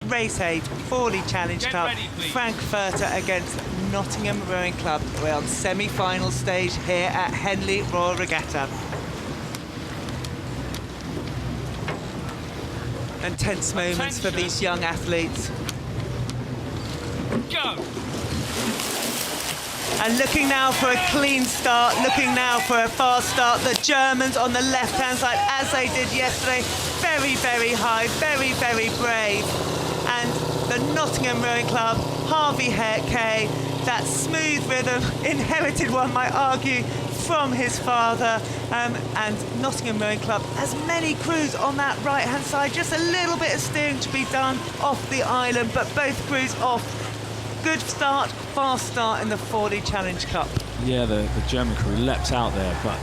Race 8, Fawley Challenge Cup, Frankfurter against Nottingham Rowing Club. We're on semi-final stage here at Henley Royal Regatta. And tense moments for these young athletes. Go! And looking now for a clean start, looking now for a fast start. The Germans on the left-hand side, as they did yesterday, very, very high, very, very brave. And the Nottingham Rowing Club, Harvey Kay, that smooth rhythm, inherited one might argue, from his father. And Nottingham Rowing Club, as many crews on that right-hand side, just a little bit of steering to be done off the island, but both crews off. Good start, fast start in the Fawley Challenge Cup. Yeah, the German crew leapt out there, but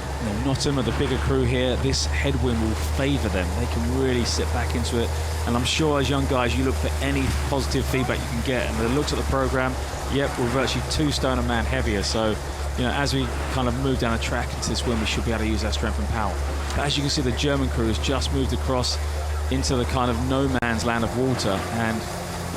Nottingham are the bigger crew here. This headwind will favour them. They can really sit back into it. And I'm sure as young guys, you look for any positive feedback you can get. And they looked at the programme, yep, we're virtually 2 stone a man heavier. So, as we kind of move down the track into this wind, we should be able to use our strength and power. But as you can see, the German crew has just moved across into the kind of no man's land of water. And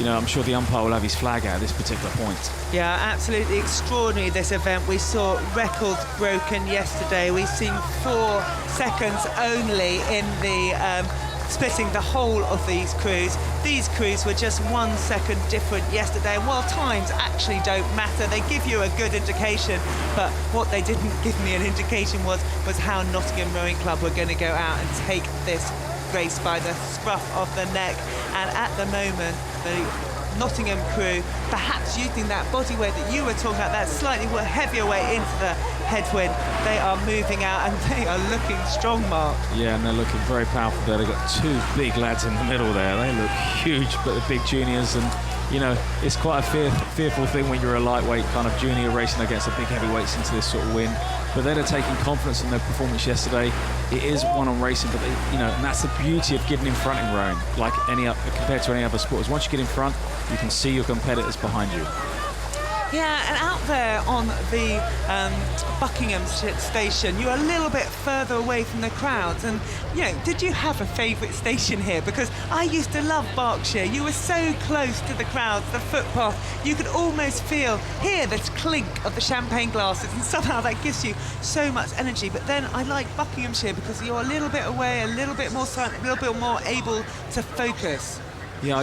I'm sure the umpire will have his flag out at this particular point. Yeah, absolutely extraordinary, this event. We saw records broken yesterday. We've seen 4 seconds only in the splitting the whole of these crews. These crews were just 1 second different yesterday. And while times actually don't matter, they give you a good indication. But what they didn't give me an indication was how Nottingham Rowing Club were going to go out and take this race by the scruff of the neck. And at the moment, the Nottingham crew, perhaps using that body weight that you were talking about, that slightly heavier weight into the headwind, they are moving out and they are looking strong, Mark. Yeah, and they're looking very powerful there. They've got 2 big lads in the middle there. They look huge, but the big juniors, and it's quite a fearful thing when you're a lightweight kind of junior racing against the big heavyweights into this sort of wind. But they're taking confidence in their performance yesterday. It is one-on racing, but and that's the beauty of getting in front in rowing, like compared to any other sports. Once you get in front, you can see your competitors behind you. Yeah, and out there on the Buckingham station, you're a little bit further away from the crowds. And, did you have a favourite station here? Because I used to love Berkshire. You were so close to the crowds, the footpath. You could almost hear the clink of the champagne glasses, and somehow that gives you so much energy. But then I like Buckinghamshire because you're a little bit away, a little bit more silent, a little bit more able to focus. Yeah,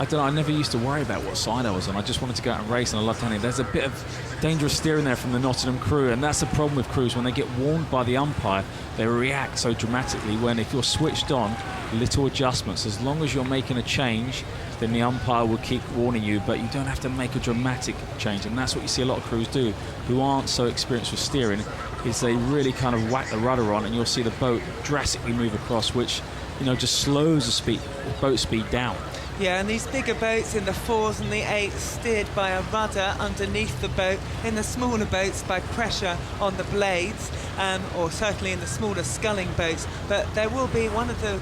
I don't know, I never used to worry about what side I was on. I just wanted to go out and race, and I loved Henley. There's a bit of dangerous steering there from the Nottingham crew, and that's the problem with crews. When they get warned by the umpire, they react so dramatically, when if you're switched on, little adjustments. As long as you're making a change, then the umpire will keep warning you, but you don't have to make a dramatic change. And that's what you see a lot of crews do, who aren't so experienced with steering, is they really kind of whack the rudder on, and you'll see the boat drastically move across, which just slows the boat speed down. Yeah, and these bigger boats in the 4s and the 8s steered by a rudder underneath the boat. In the smaller boats by pressure on the blades, or certainly in the smaller sculling boats. But there will be one of the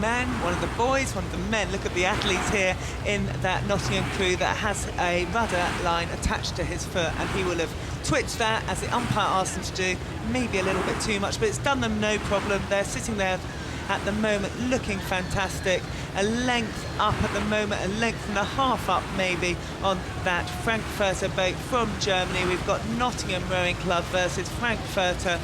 men, one of the boys, one of the men. Look at the athletes here in that Nottingham crew that has a rudder line attached to his foot, and he will have twitched that as the umpire asked him to do. Maybe a little bit too much, but it's done them no problem. They're sitting there at the moment looking fantastic. A length up at the moment, a length and a half up maybe on that Frankfurter boat from Germany. We've got Nottingham Rowing Club versus Frankfurter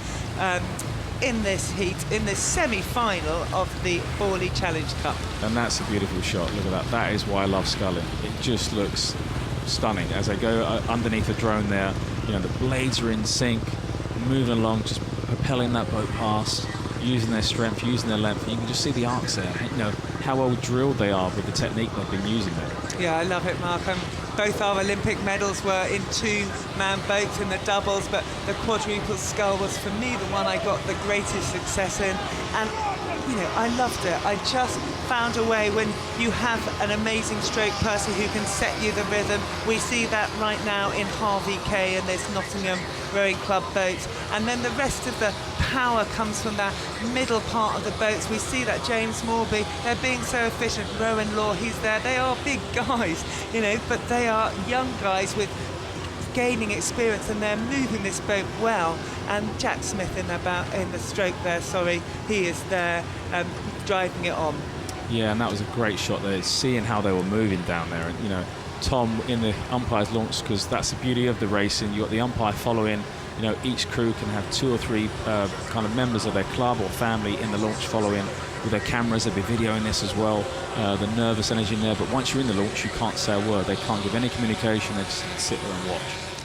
in this heat, in this semi-final of the Fawley Challenge Cup. And that's a beautiful shot. Look at that. That is why I love sculling. It just looks stunning as they go underneath the drone there. The blades are in sync, moving along, just propelling that boat past, using their strength, using their length. You can just see the arcs there, how well drilled they are with the technique they've been using there. Yeah, I love it, Mark. Both our Olympic medals were in 2-man boats in the doubles, but the quadruple scull was, for me, the one I got the greatest success in. And I loved it. I just found a way when you have an amazing stroke person who can set you the rhythm. We see that right now in Harvey Kay and this Nottingham Rowing Club boats. And then the rest of the power comes from that middle part of the boats. We see that James Morby, they're being so efficient. Rowan Law, he's there. They are big guys, but they are young guys with gaining experience, and they're moving this boat well. And Jack Smith in the stroke there, he is there driving it on. Yeah, and that was a great shot there, seeing how they were moving down there. And, you know, Tom in the umpire's launch, because that's the beauty of the racing. You got the umpire following. You know, each crew can have 2 or 3 kind of members of their club or family in the launch following with their cameras. They'll be videoing this as well. The nervous energy in there. But once you're in the launch, you can't say a word. They can't give any communication. They just sit there and watch.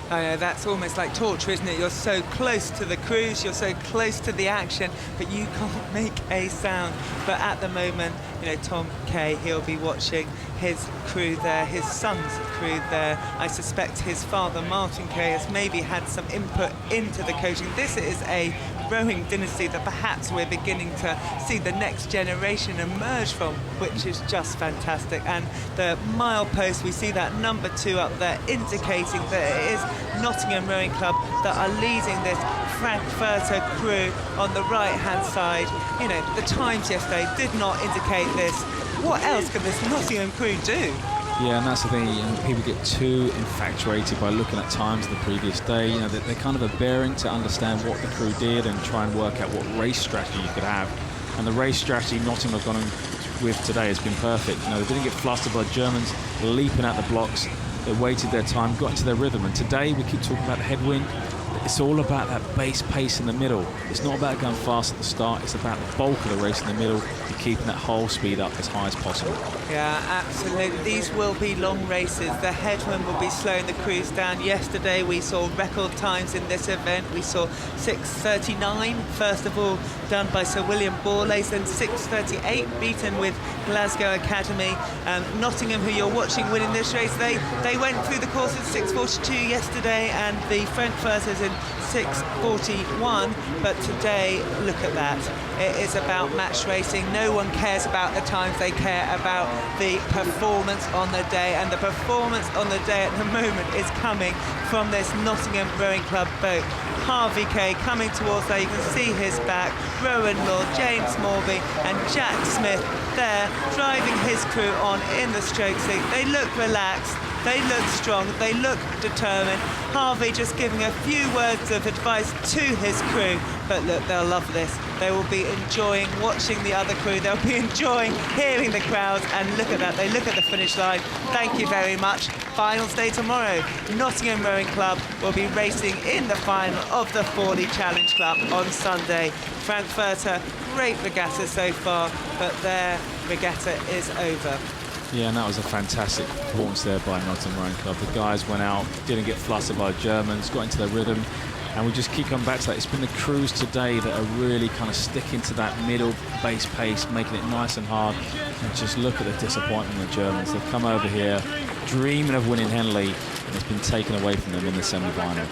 I know, that's almost like torture, isn't it? You're so close to the crews, you're so close to the action, but you can't make a sound. But at the moment, you know, Tom Kay, he'll be watching his crew there, his son's crew there. I suspect his father, Martin Kay, has maybe had some input into the coaching. This is a rowing dynasty that perhaps we're beginning to see the next generation emerge from, which is just fantastic. And the milepost, we see that number 2 up there, indicating that it is Nottingham Rowing Club that are leading this Frankfurter crew on the right-hand side. You know, the times yesterday did not indicate this. What else can this Nottingham crew do? Yeah, and that's the thing, you know, people get too infatuated by looking at times of the previous day. You know, they're kind of a bearing to understand what the crew did and try and work out what race strategy you could have. And the race strategy Nottingham have gone with today has been perfect. You know, they didn't get flustered by Germans leaping at the blocks. They waited their time, got into their rhythm. And today we keep talking about the headwind. It's all about that base pace in the middle. It's not about going fast at the start. It's about the bulk of the race in the middle and keeping that whole speed up as high as possible. Yeah, absolutely. These will be long races. The headwind will be slowing the crews down. Yesterday we saw record times in this event. We saw 6:39, first of all, done by Sir William Borlase, then 6:38, beaten with Glasgow Academy. Nottingham, who you're watching winning this race, they went through the course at 6:42 yesterday, and the Frankfurters in 6:41, but today, look at that. It is about match racing. No one cares about the times, they care about the performance on the day, and the performance on the day at the moment is coming from this Nottingham Rowing Club boat. Harvey Kay coming towards there, you can see his back, Rowan Lord, James Morby and Jack Smith there driving his crew on in the stroke seat. They look relaxed, they look strong, they look determined. Harvey just giving a few words of advice to his crew, but look, they'll love this. They will be enjoying watching the other crew, they'll be enjoying hearing the crowds, and look at that, they look at the finish line. Thank you very much. Finals day tomorrow. Nottingham Rowing Club will be racing in the final of the Fawley Challenge Club on Sunday. Frankfurter, great regatta so far, but their regatta is over. Yeah, and that was a fantastic performance there by Nottingham Rowing Club. The guys went out, didn't get flustered by Germans, got into their rhythm, and we just keep coming back to that. It's been the crews today that are really kind of sticking to that middle base pace, making it nice and hard. And just look at the disappointment of the Germans. They've come over here dreaming of winning Henley, and it's been taken away from them in the semi-final.